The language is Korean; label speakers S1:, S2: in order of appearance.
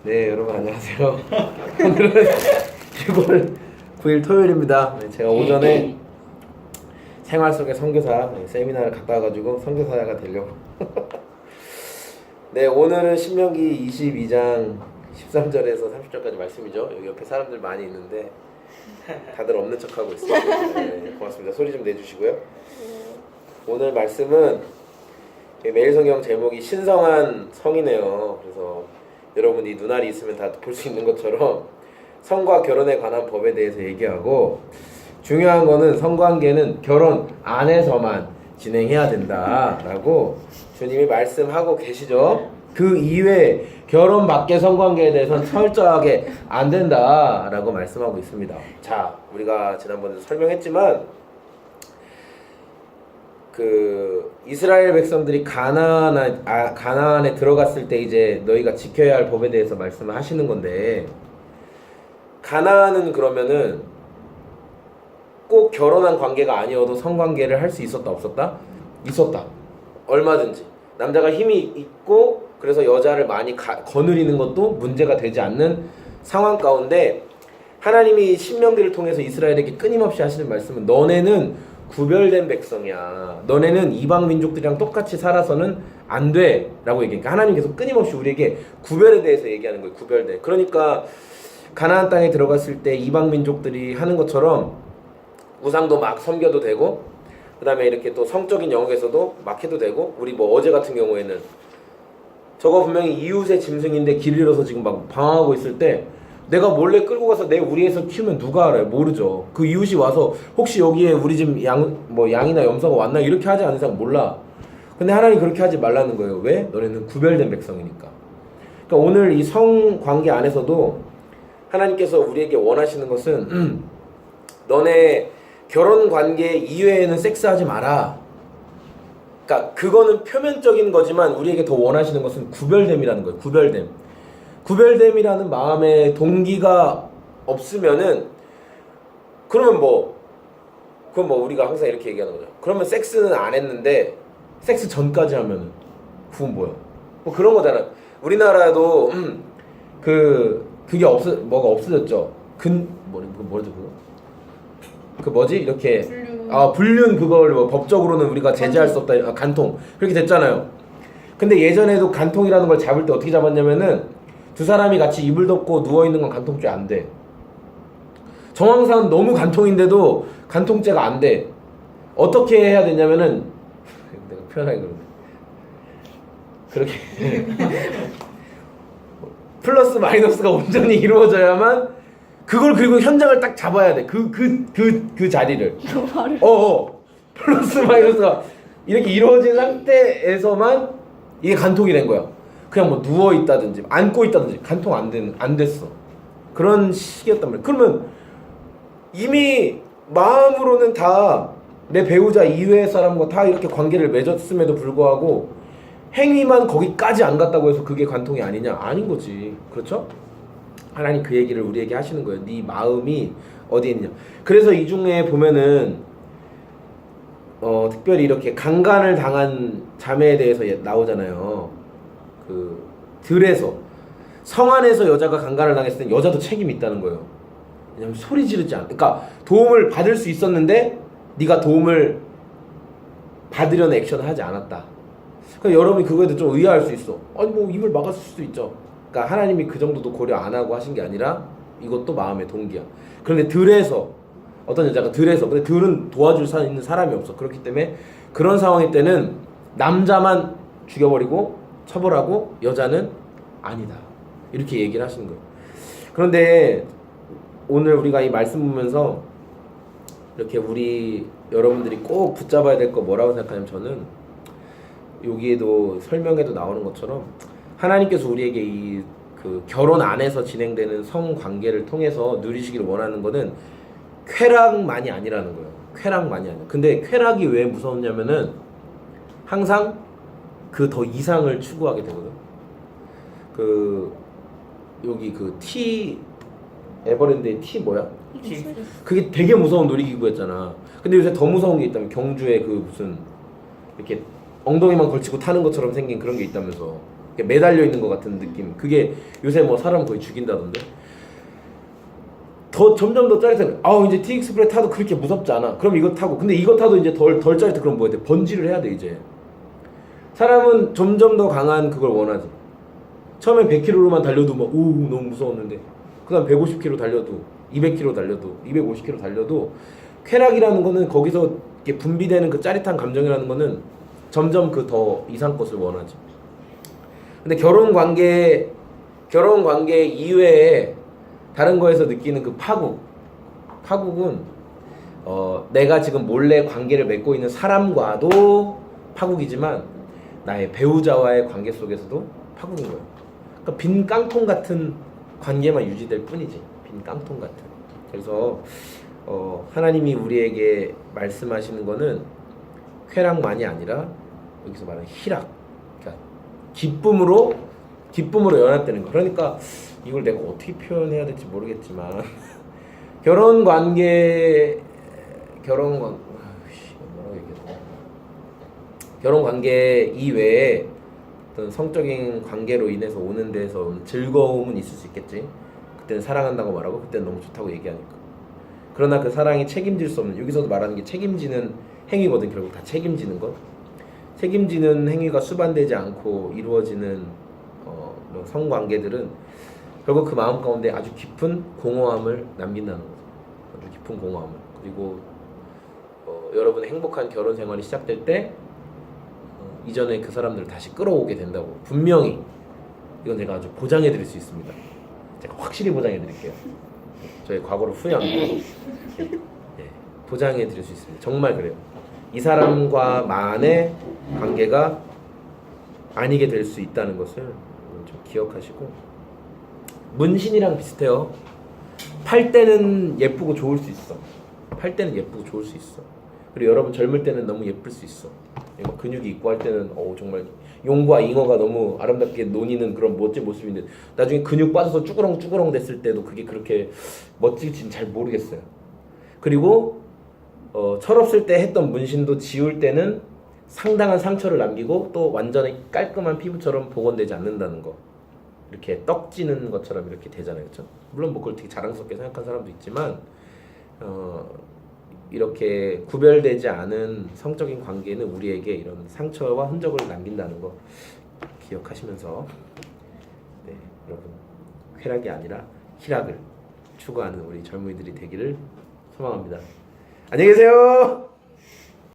S1: 네, 여러분 안녕하세요. 오늘은 6월 9일 토요일입니다. 네, 제가 오전에 생활 속의 선교사 세미나를 갔다 와가지고 선교사가 되려고. 네, 오늘은 신명기 22장 13절에서 30절까지 말씀이죠. 여기 옆에 사람들 많이 있는데 다들 없는 척하고 있어요. 네, 고맙습니다. 소리 좀 내주시고요. 오늘 말씀은 매일 성경 제목이 신성한 성이네요. 그래서 여러분이 눈알이 있으면 다 볼 수 있는 것처럼 성과 결혼에 관한 법에 대해서 얘기하고, 중요한 거는 성관계는 결혼 안에서만 진행해야 된다라고 주님이 말씀하고 계시죠. 그 이외에 결혼 밖의 성관계에 대해서는 철저하게 안 된다라고 말씀하고 있습니다. 자, 우리가 지난번에 설명했지만 이스라엘 백성들이 가나안에 들어갔을 때 이제 너희가 지켜야 할 법에 대해서 말씀을 하시는 건데, 가나안은 그러면은 꼭 결혼한 관계가 아니어도 성관계를 할 수 있었다 없었다? 있었다. 얼마든지 남자가 힘이 있고 그래서 여자를 많이 거느리는 것도 문제가 되지 않는 상황 가운데, 하나님이 신명기를 통해서 이스라엘에게 끊임없이 하시는 말씀은 너네는 구별된 백성이야. 너네는 이방 민족들이랑 똑같이 살아서는 안 돼 라고 얘기하니까, 하나님 계속 끊임없이 우리에게 구별에 대해서 얘기하는 거예요. 구별돼. 그러니까 가나안 땅에 들어갔을 때 이방 민족들이 하는 것처럼 우상도 막 섬겨도 되고, 그 다음에 이렇게 또 성적인 영역에서도 막 해도 되고, 우리 뭐 어제 같은 경우에는 저거 분명히 이웃의 짐승인데 길 잃어서 지금 막 방황하고 있을 때 내가 몰래 끌고 가서 내 우리에서 키우면 누가 알아요? 모르죠. 그 이웃이 와서 혹시 여기에 우리 집 양이나 염소가 왔나? 이렇게 하지 않는 이상 몰라. 근데 하나님 그렇게 하지 말라는 거예요. 왜? 너네는 구별된 백성이니까. 그러니까 오늘 이 성관계 안에서도 하나님께서 우리에게 원하시는 것은 너네 결혼관계 이외에는 섹스하지 마라. 그러니까 그거는 표면적인 거지만 우리에게 더 원하시는 것은 구별됨이라는 거예요. 구별됨. 구별됨이라는 마음의 동기가 없으면은, 그러면 그건 우리가 항상 이렇게 얘기하는 거죠. 그러면 섹스는 안 했는데 섹스 전까지 하면은 그건 뭐야? 뭐 그런 거잖아. 우리나라도 그게 뭐가 없어졌죠. 뭐죠 그거? 그 뭐지? 이렇게 불륜 그걸 법적으로는 우리가 제재할 수 없다. 간통. 그렇게 됐잖아요. 근데 예전에도 간통이라는 걸 잡을 때 어떻게 잡았냐면은, 두 사람이 같이 이불 덮고 누워있는 건 간통죄 안 돼. 정황상 너무 간통인데도 간통죄가 안 돼. 어떻게 해야 되냐면은, 내가 표현하기 그런데 그렇게 플러스 마이너스가 온전히 이루어져야만, 그걸 그리고 현장을 딱 잡아야 돼. 그 자리를. 플러스 마이너스가 이렇게 이루어진 상태에서만 이게 간통이 된 거야. 그냥 뭐 누워있다든지 앉고 있다든지 간통 안 됐어. 그런 시기였단 말이야. 그러면 이미 마음으로는 다 내 배우자 이외의 사람과 다 이렇게 관계를 맺었음에도 불구하고 행위만 거기까지 안 갔다고 해서 그게 간통이 아니냐? 아닌 거지. 그렇죠? 하나님 그 얘기를 우리에게 하시는 거예요. 네 마음이 어디에 있느냐. 그래서 이 중에 보면은 특별히 이렇게 강간을 당한 자매에 대해서 나오잖아요. 들에서 성 안에서 여자가 강간을 당했을 땐 여자도 책임이 있다는 거예요. 왜냐면 소리 지르지 않아. 그러니까 도움을 받을 수 있었는데 네가 도움을 받으려는 액션을 하지 않았다. 그러니까 여러분이 그거에 대해 좀 의아할 수 있어. 아니 뭐 입을 막았을 수도 있죠. 그러니까 하나님이 그 정도도 고려 안 하고 하신 게 아니라 이것도 마음의 동기야. 그런데 들에서 어떤 여자가 근데 들은 도와줄 수 있는 사람이 없어. 그렇기 때문에 그런 상황일 때는 남자만 죽여버리고 처벌하고 여자는 아니다. 이렇게 얘기를 하시는 거예요. 그런데 오늘 우리가 이 말씀 보면서 이렇게 여러분들이 꼭 붙잡아야 될 거 뭐라고 생각하냐면, 저는 여기에도 설명에도 나오는 것처럼 하나님께서 우리에게 결혼 안에서 진행되는 성관계를 통해서 누리시기를 원하는 거는 쾌락만이 아니라는 거예요. 쾌락만이 아니야. 근데 쾌락이 왜 무서웠냐면은 항상 그 더 이상을 추구하게 되거든. 여기 T 에버랜드의 T 뭐야? 그게 되게 무서운 놀이기구였잖아. 근데 요새 더 무서운 게 있다면, 경주에 무슨 이렇게 엉덩이만 걸치고 타는 것처럼 생긴 그런 게 있다면서. 매달려 있는 것 같은 느낌. 그게 요새 뭐 사람 거의 죽인다던데. 더 점점 더 짜릿해. 이제 TX프레 타도 그렇게 무섭지 않아. 그럼 이거 타고. 근데 이거 타도 이제 덜 짜릿해. 그럼 뭐 해야 돼? 번지를 해야 돼 이제. 사람은 점점 더 강한 그걸 원하지. 처음엔 100km로만 달려도 막 너무 무서웠는데 그다음 150km 달려도 200km 달려도 250km 달려도 쾌락이라는 거는 거기서 이렇게 분비되는 그 짜릿한 감정이라는 거는 점점 그 더 이상 것을 원하지. 근데 결혼 관계 이외에 다른 거에서 느끼는 그 파국은 내가 지금 몰래 관계를 맺고 있는 사람과도 파국이지만 나의 배우자와의 관계 속에서도 파국인 거예요. 그러니까 빈 깡통 같은 관계만 유지될 뿐이지. 빈 깡통 같은. 그래서 하나님이 우리에게 말씀하시는 거는 쾌락만이 아니라 여기서 말하는 희락, 그러니까 기쁨으로 연합되는 거. 그러니까 이걸 내가 어떻게 표현해야 될지 모르겠지만 결혼 관계 이외에 어떤 성적인 관계로 인해서 오는 데서 즐거움은 있을 수 있겠지. 그때는 사랑한다고 말하고 그때는 너무 좋다고 얘기하니까. 그러나 그 사랑이 책임질 수 없는, 여기서도 말하는 게 책임지는 행위거든. 결국 다 책임지는 것. 책임지는 행위가 수반되지 않고 이루어지는 성관계들은 결국 그 마음 가운데 아주 깊은 공허함을 남긴다는 거죠. 아주 깊은 공허함을. 그리고 여러분의 행복한 결혼 생활이 시작될 때 이전에 그 사람들을 다시 끌어오게 된다고. 분명히 이건 제가 아주 보장해 드릴 수 있습니다. 제가 확실히 보장해 드릴게요. 저의 과거를 후회합니다. 네, 보장해 드릴 수 있습니다. 정말 그래요. 이 사람과만의 관계가 아니게 될 수 있다는 것을 좀 기억하시고, 문신이랑 비슷해요. 팔 때는 예쁘고 좋을 수 있어. 팔 때는 예쁘고 좋을 수 있어. 그리고 여러분 젊을 때는 너무 예쁠 수 있어. 근육이 있고 할 때는 정말 용과 잉어가 너무 아름답게 논이는 그런 멋진 모습인데 나중에 근육 빠져서 쭈그렁 됐을 때도 그게 그렇게 멋질지는 잘 모르겠어요. 그리고 철없을 때 했던 문신도 지울 때는 상당한 상처를 남기고 또 완전히 깔끔한 피부처럼 복원되지 않는다는 거. 이렇게 떡지는 것처럼 이렇게 되잖아요. 그렇죠? 물론 뭐 그걸 되게 자랑스럽게 생각하는 사람도 있지만 이렇게 구별되지 않은 성적인 관계는 우리에게 이런 상처와 흔적을 남긴다는 거 기억하시면서 여러분 쾌락이 아니라 희락을 추구하는 우리 젊은이들이 되기를 소망합니다. 안녕히 계세요.